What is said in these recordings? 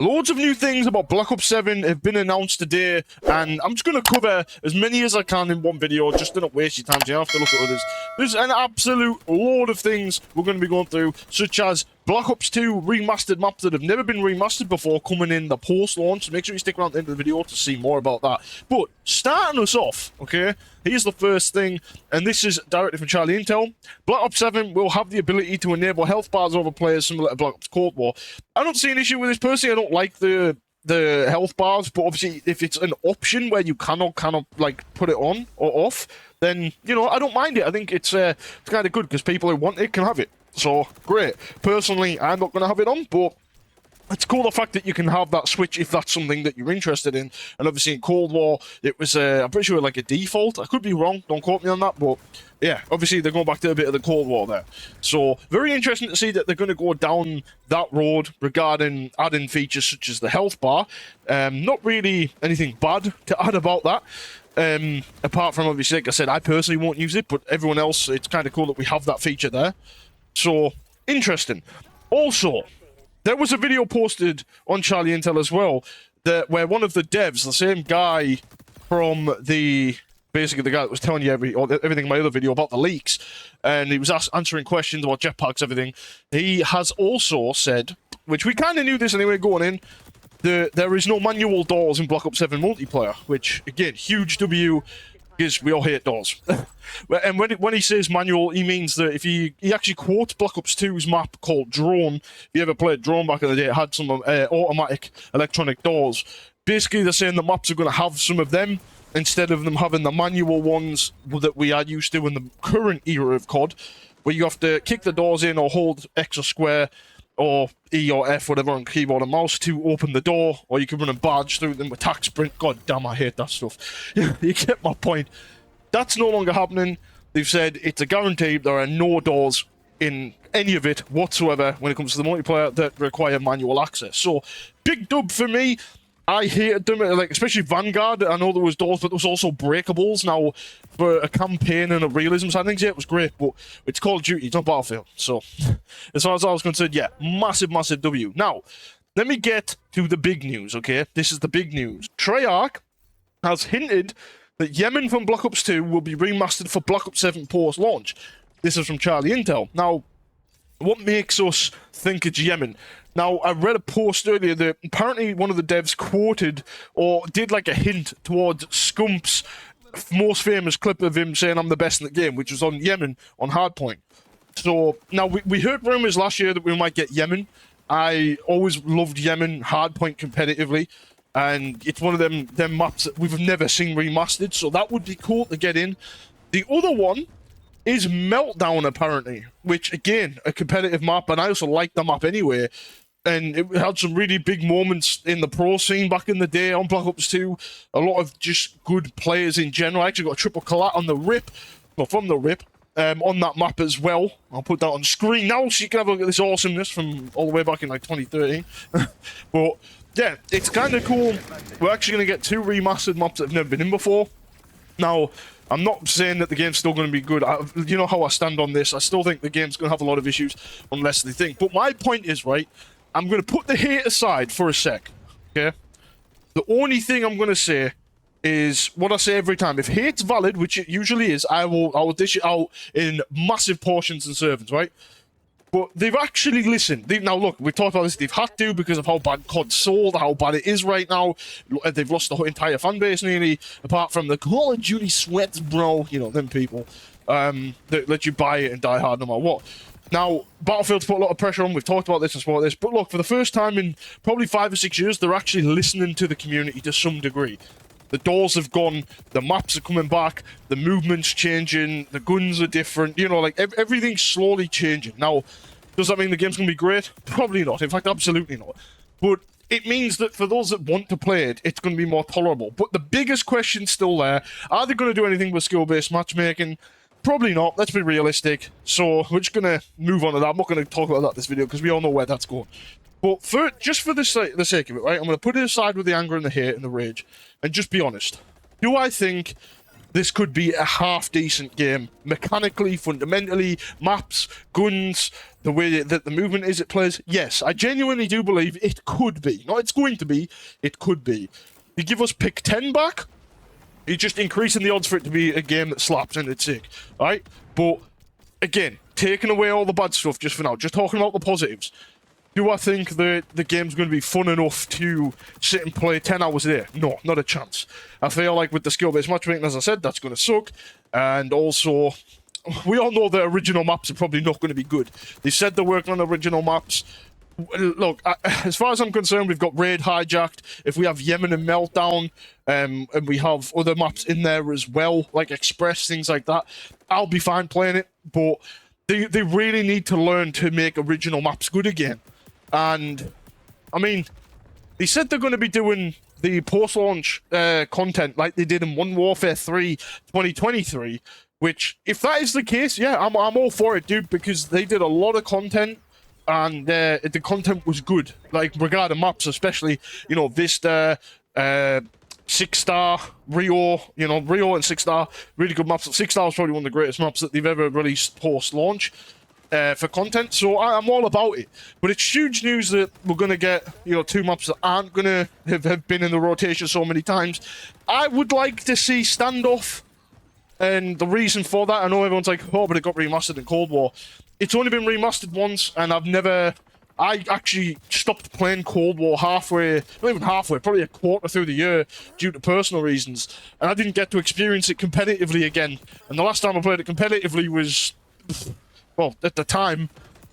Loads of new things about Black Ops 7 have been announced today, and I'm just going to cover as many as I can in one video, just to not waste your time, so you don't have to look at others. There's an absolute load of things we're going to be going through, such as Black Ops 2 remastered maps that have never been remastered before coming in the post-launch, so make sure you stick around to the end of the video to see more about that. But starting us off, okay, here's the first thing, and this is directly from Charlie Intel. Black Ops 7 will have the ability to enable health bars over players similar to Black Ops Cold War. I don't see an issue with this personally. I don't like the health bars, but obviously if it's an option where you cannot like put it on or off, then you know I don't mind it. I think it's kind of good because people who want it can have it. So great. Personally, I'm not going to have it on, but it's cool the fact that you can have that switch if that's something that you're interested in. And obviously in Cold War, it was, I'm pretty sure, like a default. I could be wrong, don't quote me on that, but yeah, obviously they're going back to a bit of the Cold War there. So very interesting to see that they're going to go down that road regarding adding features such as the health bar. Not really anything bad to add about that. Apart from, obviously, like I said, I personally won't use it, but everyone else, it's kind of cool that we have that feature there. So, interesting. Also, there was a video posted on Charlie Intel as well, where one of the devs, the same guy from basically the guy that was telling you everything in my other video about the leaks, and he was answering questions about jetpacks, everything. He has also said, which we kind of knew this anyway going in, there is no manual doors in Black Ops 7 multiplayer, which, again, huge W, because we all hate doors. And when he says manual, he means that if he actually quotes Black Ops 2's map called Drone. If you ever played Drone back in the day, it had some automatic electronic doors. Basically, they're saying the maps are going to have some of them instead of them having the manual ones that we are used to in the current era of COD, where you have to kick the doors in or hold X or square or E or F, whatever, on keyboard and mouse to open the door, or you can run a barge through them with attack sprint. God damn, I hate that stuff. You get my point. That's no longer happening. They've said it's a guarantee there are no doors in any of it whatsoever when it comes to the multiplayer that require manual access. So, big dub for me. I hated them, like, especially Vanguard. I know there was doors, but there was also breakables. Now, for a campaign and a realism side of things, yeah, it was great, but it's Call of Duty, it's not Battlefield. So, as far as I was concerned, yeah, massive, massive W. Now, let me get to the big news, okay? This is the big news. Treyarch has hinted that Yemen from Black Ops 2 will be remastered for Black Ops 7 post-launch. This is from Charlie Intel. Now, what makes us think it's Yemen? Now, I read a post earlier that apparently one of the devs quoted or did like a hint towards Scump's most famous clip of him saying, "I'm the best in the game," which was on Yemen on Hardpoint. So, now we heard rumors last year that we might get Yemen. I always loved Yemen Hardpoint competitively, and it's one of them maps that we've never seen remastered, so that would be cool to get in. The other one is Meltdown, apparently, which, again, a competitive map, and I also like the map anyway, and it had some really big moments in the pro scene back in the day on Black Ops 2, a lot of just good players in general. I actually got a triple collat on the rip, well, from the rip, on that map as well. I'll put that on screen now so you can have a look at this awesomeness from all the way back in, like, 2013. But, yeah, it's kind of cool. We're actually going to get 2 remastered maps that have never been in before. Now, I'm not saying that the game's still going to be good. You know how I stand on this. I still think the game's going to have a lot of issues unless they think. But my point is, right, I'm going to put the hate aside for a sec, okay? The only thing I'm going to say is what I say every time. If hate's valid, which it usually is, I will dish it out in massive portions and servings, right? But they've actually listened. Now, look, we talked about this. They've had to because of how bad COD sold, how bad it is right now. They've lost the whole entire fan base nearly, apart from the Call of Duty sweats, bro. You know, them people that let you buy it and die hard no matter what. Now, Battlefield's put a lot of pressure on. We've talked about this and spoke about this. But look, for the first time in probably 5 or 6 years, they're actually listening to the community to some degree. The doors have gone, the maps are coming back, the movement's changing, the guns are different, you know, like, everything's slowly changing. Now, does that mean the game's going to be great? Probably not. In fact, absolutely not. But it means that for those that want to play it, it's going to be more tolerable. But the biggest question's still there. Are they going to do anything with skill-based matchmaking? Probably not. Let's be realistic. So, we're just going to move on to that. I'm not going to talk about that this video, because we all know where that's going. But just for the sake of it, right, I'm going to put it aside with the anger and the hate and the rage, and just be honest. Do I think this could be a half-decent game. Mechanically, fundamentally, maps, guns, the way that the movement is it plays. Yes, I genuinely do believe it could be. Not it's going to be, it could be. You give us pick 10 back, you're just increasing the odds for it to be a game that slaps and it's sick, right? But, again, taking away all the bad stuff just for now, just talking about the positives. Do I think that the game's going to be fun enough to sit and play 10 hours a day? No, not a chance. I feel like with the skill-based matchmaking, as I said, that's going to suck. And also, we all know the original maps are probably not going to be good. They said they're working on original maps. Look, as far as I'm concerned, we've got Raid Hijacked. If we have Yemen and Meltdown, and we have other maps in there as well, like Express, things like that, I'll be fine playing it. But they really need to learn to make original maps good again. And, I mean, they said they're going to be doing the post-launch content like they did in Modern Warfare 3 2023, which, if that is the case, yeah, I'm all for it, dude, because they did a lot of content, and the content was good. Like, regarding maps, especially, you know, Vista, 6-star, Rio, you know, Rio and 6-star, really good maps. 6-star is probably one of the greatest maps that they've ever released post-launch. For content, so I'm all about it. But it's huge news that we're going to get, you know, 2 maps that aren't going to have been in the rotation so many times. I would like to see Standoff, and the reason for that, I know everyone's like, oh, but it got remastered in Cold War. It's only been remastered once, and I actually stopped playing Cold War halfway, not even halfway, probably a quarter through the year due to personal reasons, and I didn't get to experience it competitively again. And the last time I played it competitively was, well, at the time,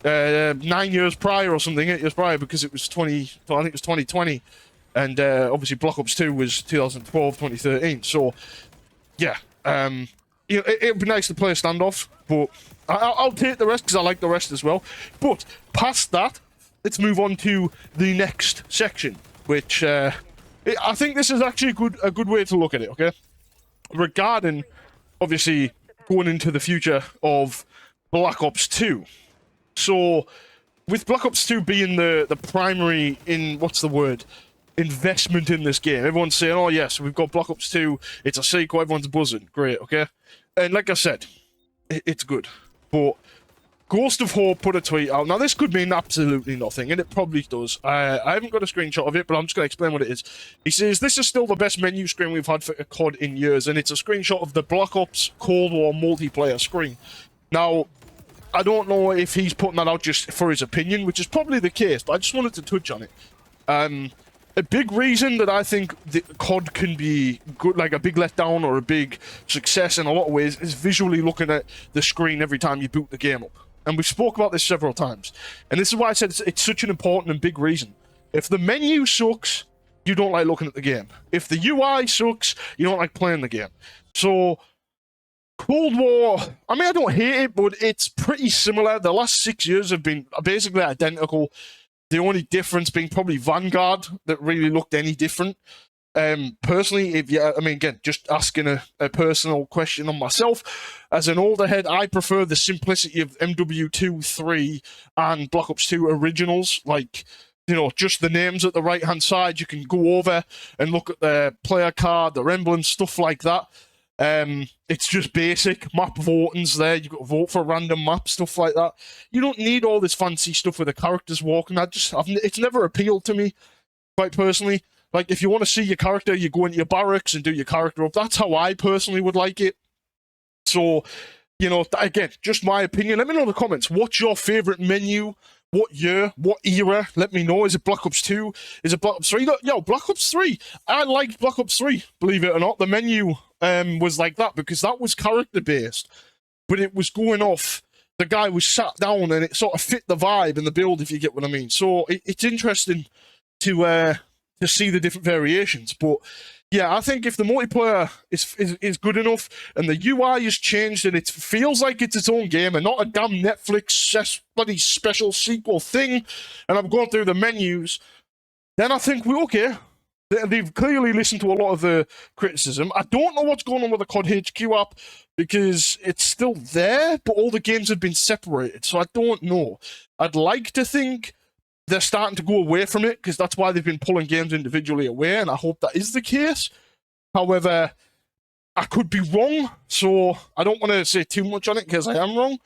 9 years prior or something, 8 years prior, because it was I think it was 2020, and obviously Black Ops 2 was 2012, 2013. So, yeah, you know, it'd be nice to play a Standoff, but I'll take the rest because I like the rest as well. But past that, let's move on to the next section, which I think this is actually a good way to look at it. Okay, regarding obviously going into the future of Black Ops 2. So, with Black Ops 2 being the primary investment in this game, everyone's saying, oh yes, we've got Black Ops 2, it's a sequel, everyone's buzzing, great, okay? And like I said, it's good. But Ghost of Hope put a tweet out. Now, this could mean absolutely nothing, and it probably does. I haven't got a screenshot of it, but I'm just going to explain what it is. He says, this is still the best menu screen we've had for a COD in years, and it's a screenshot of the Black Ops Cold War multiplayer screen. Now, I don't know if he's putting that out just for his opinion, which is probably the case, but I just wanted to touch on it. A big reason that I think the COD can be good, like a big letdown or a big success in a lot of ways, is visually looking at the screen every time you boot the game up. And we've spoke about this several times. And this is why I said it's such an important and big reason. If the menu sucks, you don't like looking at the game. If the UI sucks, you don't like playing the game. So, Cold War, I mean, I don't hate it, but it's pretty similar. The last 6 years have been basically identical. The only difference being probably Vanguard that really looked any different. Personally, I mean, again, just asking a personal question on myself. As an older head, I prefer the simplicity of MW2, 3, and Black Ops 2 originals. Like, you know, just the names at the right-hand side. You can go over and look at the player card, their emblems, stuff like that. It's just basic map votings there. You've got to vote for random maps, stuff like that. You don't need all this fancy stuff with the characters walking. It's never appealed to me, quite personally. Like, if you want to see your character, you go into your barracks and do your character up. That's how I personally would like it. So, you know, again, just my opinion. Let me know in the comments. What's your favorite menu? What year? What era? Let me know. Is it Black Ops 2? Is it Black Ops 3? Yo, Black Ops 3. I liked Black Ops 3, believe it or not. The menu was like that because that was character-based. But it was going off. The guy was sat down and it sort of fit the vibe and the build, if you get what I mean. So it's interesting to see the different variations. But yeah, I think if the multiplayer is good enough and the UI has changed and it feels like it's its own game and not a damn Netflix bloody special sequel thing, and I'm going through the menus, then I think we're okay. They've clearly listened to a lot of the criticism. I don't know what's going on with the COD HQ app because it's still there, but all the games have been separated, so I don't know. I'd like to think they're starting to go away from it because that's why they've been pulling games individually away, and I hope that is the case. However, I could be wrong, so I don't want to say too much on it because I am wrong.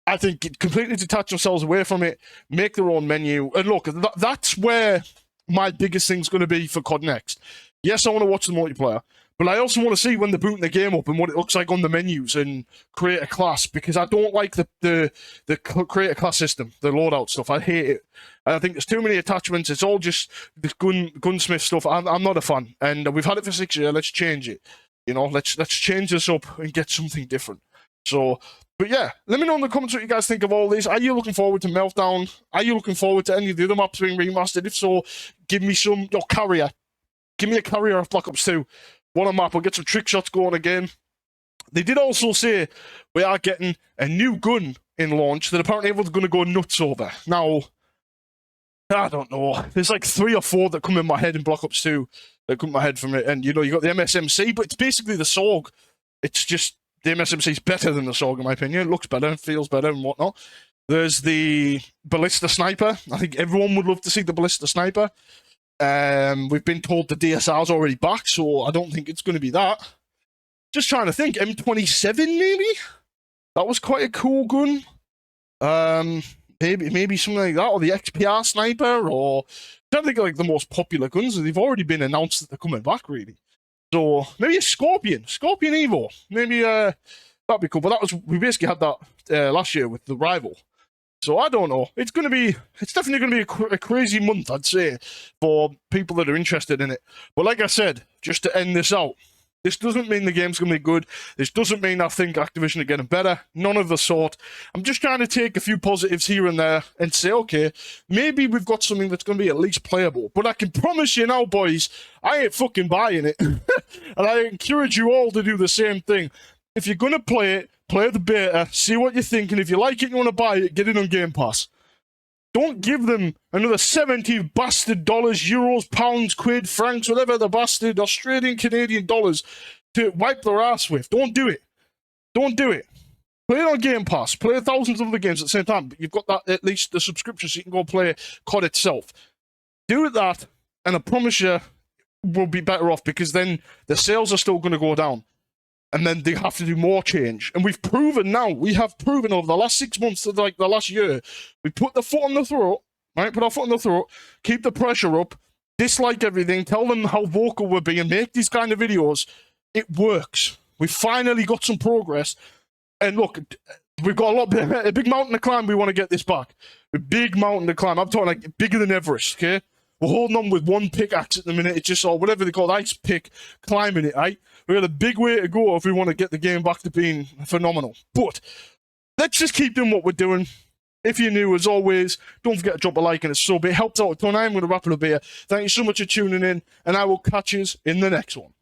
I think completely detach themselves away from it, make their own menu. And look, that's where my biggest thing's going to be for COD Next. Yes, I want to watch the multiplayer, but I also want to see when they're booting the game up and what it looks like on the menus and create a class, because I don't like the create a class system, the loadout stuff. I hate it. And I think there's too many attachments. It's all just this gunsmith stuff. I'm not a fan. And we've had it for 6 years. Let's change it. You know, let's change this up and get something different. So... But yeah, let me know in the comments what you guys think of all this. Are you looking forward to Meltdown? Are you looking forward to any of the other maps being remastered? If so, give me your carrier. Give me a carrier of Black Ops 2. Want a map? We'll get some trick shots going again. They did also say we are getting a new gun in launch that apparently everyone's going to go nuts over. Now, I don't know. There's like 3 or 4 that come in my head in Black Ops 2 that come in my head from it. And, you know, you got the MSMC, but it's basically the SOG. It's just... The MSMC is better than the SOG, in my opinion. It looks better, feels better, and whatnot. There's the Ballista Sniper. I think everyone would love to see the Ballista Sniper. We've been told the DSR's already back, so I don't think it's going to be that. Just trying to think. M27, maybe? That was quite a cool gun. Maybe something like that, or the XPR Sniper, or... I don't think like the most popular guns. They've already been announced that they're coming back, really. So maybe a Scorpion Evo. Maybe that'd be cool. But we basically had that last year with the Rival. So I don't know. It's definitely going to be a crazy month, I'd say, for people that are interested in it. But like I said, just to end this out, this doesn't mean the game's going to be good. This doesn't mean I think Activision are getting better. None of the sort. I'm just trying to take a few positives here and there and say, okay, maybe we've got something that's going to be at least playable. But I can promise you now, boys, I ain't fucking buying it. And I encourage you all to do the same thing. If you're going to play it, play the beta, see what you think, and if you like it and you want to buy it, get it on Game Pass. Don't give them another 70 bastard dollars, euros, pounds, quid, francs, whatever the bastard Australian, Canadian dollars to wipe their ass with. Don't do it. Don't do it. Play it on Game Pass. Play thousands of other games at the same time, but you've got that at least the subscription so you can go play COD itself. Do that, and I promise you we'll be better off, because then the sales are still going to go down. And then they have to do more change. And we have proven over the last 6 months to like the last year, we put the foot on the throat, right? Put our foot on the throat, keep the pressure up, dislike everything, tell them how vocal we're being, make these kind of videos. It works. We finally got some progress. And look, we've got a big mountain to climb. We want to get this back. A big mountain to climb. I'm talking like bigger than Everest, okay? We're holding on with one pickaxe at the minute. It's just, or whatever they call it, ice pick, climbing it, right? We've got a big way to go if we want to get the game back to being phenomenal. But let's just keep doing what we're doing. If you're new, as always, don't forget to drop a like and a sub. It helps out a ton. I'm going to wrap it up here. Thank you so much for tuning in, and I will catch you in the next one.